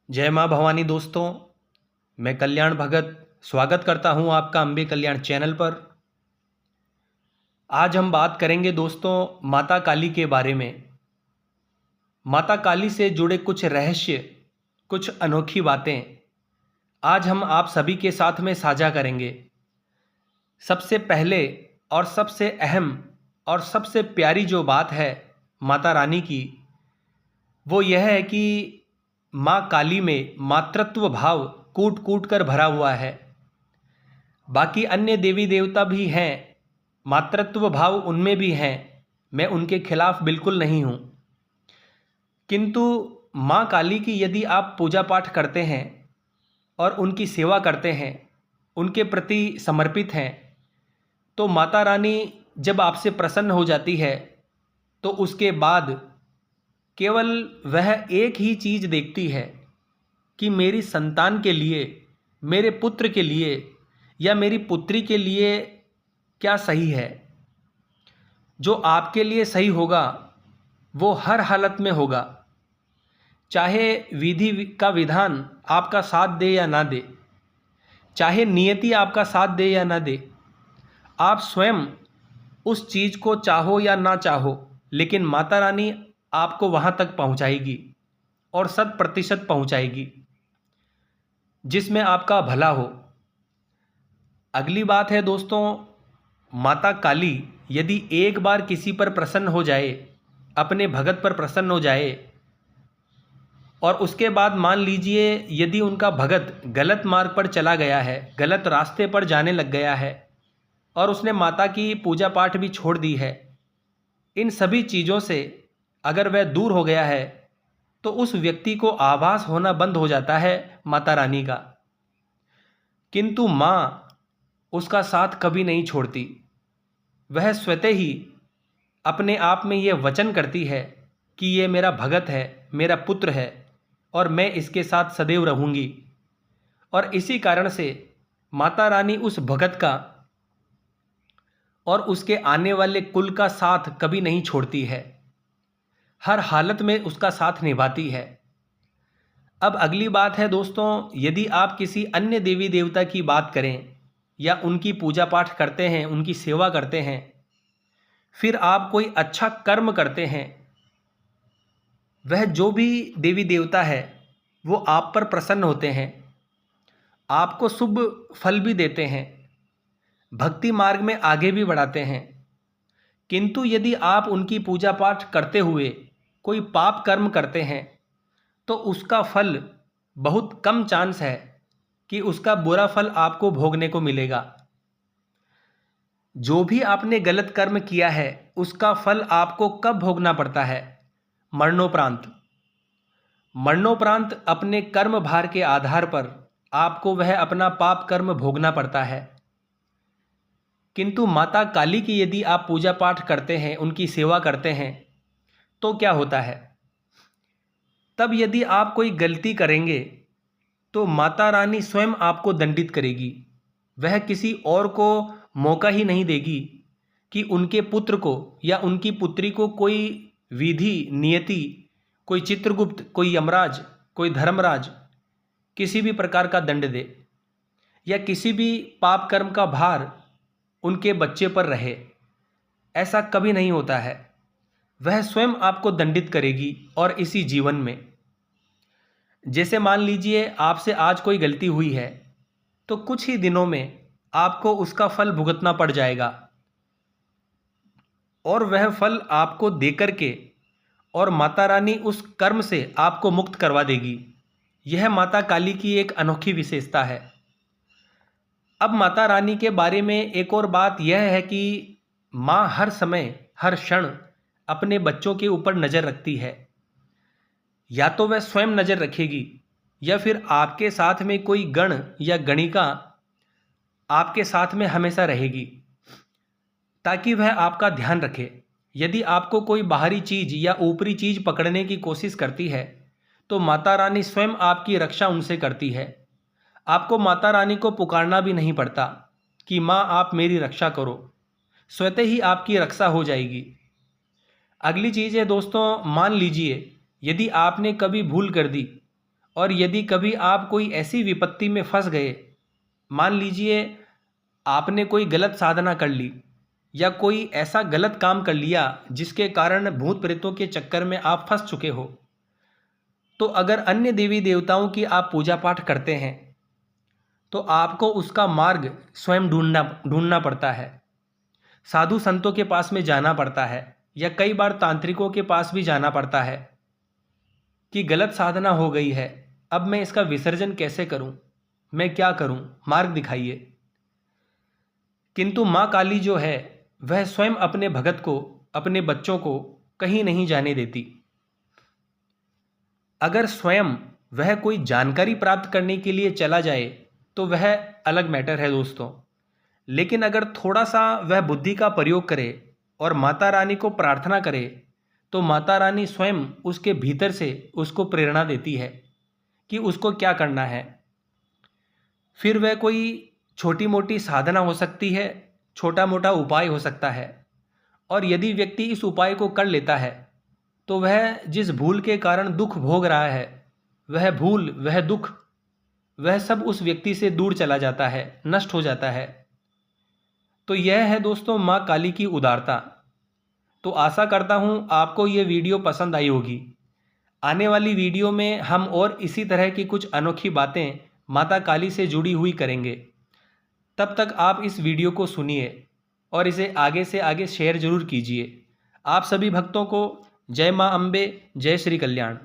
जय माँ भवानी दोस्तों। मैं कल्याण भगत स्वागत करता हूँ आपका अम्बे कल्याण चैनल पर। आज हम बात करेंगे दोस्तों माता काली के बारे में। माता काली से जुड़े कुछ रहस्य, कुछ अनोखी बातें आज हम आप सभी के साथ में साझा करेंगे। सबसे पहले और सबसे अहम और सबसे प्यारी जो बात है माता रानी की, वो यह है कि माँ काली में मातृत्व भाव कूट कूट कर भरा हुआ है। बाकी अन्य देवी देवता भी हैं, मातृत्व भाव उनमें भी हैं, मैं उनके खिलाफ बिल्कुल नहीं हूँ। किंतु माँ काली की यदि आप पूजा पाठ करते हैं और उनकी सेवा करते हैं, उनके प्रति समर्पित हैं, तो माता रानी जब आपसे प्रसन्न हो जाती है तो उसके बाद केवल वह एक ही चीज़ देखती है कि मेरी संतान के लिए, मेरे पुत्र के लिए या मेरी पुत्री के लिए क्या सही है। जो आपके लिए सही होगा वो हर हालत में होगा, चाहे विधि का विधान आपका साथ दे या ना दे, चाहे नियति आपका साथ दे या ना दे। आप स्वयं उस चीज़ को चाहो या ना चाहो, लेकिन माता रानी आपको वहाँ तक पहुँचाएगी और 100% पहुँचाएगी जिसमें आपका भला हो। अगली बात है दोस्तों, माता काली यदि एक बार किसी पर प्रसन्न हो जाए, अपने भगत पर प्रसन्न हो जाए, और उसके बाद मान लीजिए यदि उनका भगत गलत मार्ग पर चला गया है, गलत रास्ते पर जाने लग गया है और उसने माता की पूजा पाठ भी छोड़ दी है, इन सभी चीज़ों से अगर वह दूर हो गया है तो उस व्यक्ति को आभास होना बंद हो जाता है माता रानी का। किंतु माँ उसका साथ कभी नहीं छोड़ती। वह स्वतः ही अपने आप में यह वचन करती है कि ये मेरा भगत है, मेरा पुत्र है और मैं इसके साथ सदैव रहूँगी। और इसी कारण से माता रानी उस भगत का और उसके आने वाले कुल का साथ कभी नहीं छोड़ती है, हर हालत में उसका साथ निभाती है। अब अगली बात है दोस्तों, यदि आप किसी अन्य देवी देवता की बात करें या उनकी पूजा पाठ करते हैं, उनकी सेवा करते हैं, फिर आप कोई अच्छा कर्म करते हैं, वह जो भी देवी देवता है वो आप पर प्रसन्न होते हैं, आपको शुभ फल भी देते हैं, भक्ति मार्ग में आगे भी बढ़ाते हैं। किंतु यदि आप उनकी पूजा पाठ करते हुए कोई पाप कर्म करते हैं तो उसका फल बहुत कम चांस है कि उसका बुरा फल आपको भोगने को मिलेगा। जो भी आपने गलत कर्म किया है उसका फल आपको कब भोगना पड़ता है? मरणोपरांत। मरणोपरांत अपने कर्म भार के आधार पर आपको वह अपना पाप कर्म भोगना पड़ता है। किंतु माता काली की यदि आप पूजा पाठ करते हैं, उनकी सेवा करते हैं, तो क्या होता है? तब यदि आप कोई गलती करेंगे तो माता रानी स्वयं आपको दंडित करेगी। वह किसी और को मौका ही नहीं देगी कि उनके पुत्र को या उनकी पुत्री को कोई विधि, नियति, कोई चित्रगुप्त, कोई यमराज, कोई धर्मराज किसी भी प्रकार का दंड दे या किसी भी पाप कर्म का भार उनके बच्चे पर रहे। ऐसा कभी नहीं होता है। वह स्वयं आपको दंडित करेगी और इसी जीवन में। जैसे मान लीजिए आपसे आज कोई गलती हुई है तो कुछ ही दिनों में आपको उसका फल भुगतना पड़ जाएगा और वह फल आपको देकर के और माता रानी उस कर्म से आपको मुक्त करवा देगी। यह माता काली की एक अनोखी विशेषता है। अब माता रानी के बारे में एक और बात यह है कि माँ हर समय, हर क्षण अपने बच्चों के ऊपर नज़र रखती है। या तो वह स्वयं नज़र रखेगी या फिर आपके साथ में कोई गण या गणिका आपके साथ में हमेशा रहेगी ताकि वह आपका ध्यान रखे। यदि आपको कोई बाहरी चीज़ या ऊपरी चीज़ पकड़ने की कोशिश करती है तो माता रानी स्वयं आपकी रक्षा उनसे करती है। आपको माता रानी को पुकारना भी नहीं पड़ता कि माँ आप मेरी रक्षा करो, स्वतः ही आपकी रक्षा हो जाएगी। अगली चीज़ है दोस्तों, मान लीजिए यदि आपने कभी भूल कर दी और यदि कभी आप कोई ऐसी विपत्ति में फंस गए, मान लीजिए आपने कोई गलत साधना कर ली या कोई ऐसा गलत काम कर लिया जिसके कारण भूत प्रेतों के चक्कर में आप फंस चुके हो, तो अगर अन्य देवी देवताओं की आप पूजा पाठ करते हैं तो आपको उसका मार्ग स्वयं ढूंढना पड़ता है। साधु संतों के पास में जाना पड़ता है या कई बार तांत्रिकों के पास भी जाना पड़ता है कि गलत साधना हो गई है, अब मैं इसका विसर्जन कैसे करूं, मैं क्या करूं, मार्ग दिखाइए। किंतु माँ काली जो है वह स्वयं अपने भगत को, अपने बच्चों को कहीं नहीं जाने देती। अगर स्वयं वह कोई जानकारी प्राप्त करने के लिए चला जाए तो वह अलग मैटर है दोस्तों, लेकिन अगर थोड़ा सा वह बुद्धि का प्रयोग करे और माता रानी को प्रार्थना करे तो माता रानी स्वयं उसके भीतर से उसको प्रेरणा देती है कि उसको क्या करना है। फिर वह कोई छोटी मोटी साधना हो सकती है, छोटा मोटा उपाय हो सकता है, और यदि व्यक्ति इस उपाय को कर लेता है तो वह जिस भूल के कारण दुख भोग रहा है, वह भूल, वह दुख, वह सब उस व्यक्ति से दूर चला जाता है, नष्ट हो जाता है। तो यह है दोस्तों माँ काली की उदारता। तो आशा करता हूँ आपको ये वीडियो पसंद आई होगी। आने वाली वीडियो में हम और इसी तरह की कुछ अनोखी बातें माता काली से जुड़ी हुई करेंगे। तब तक आप इस वीडियो को सुनिए और इसे आगे से आगे शेयर जरूर कीजिए। आप सभी भक्तों को जय माँ अम्बे, जय श्री कल्याण।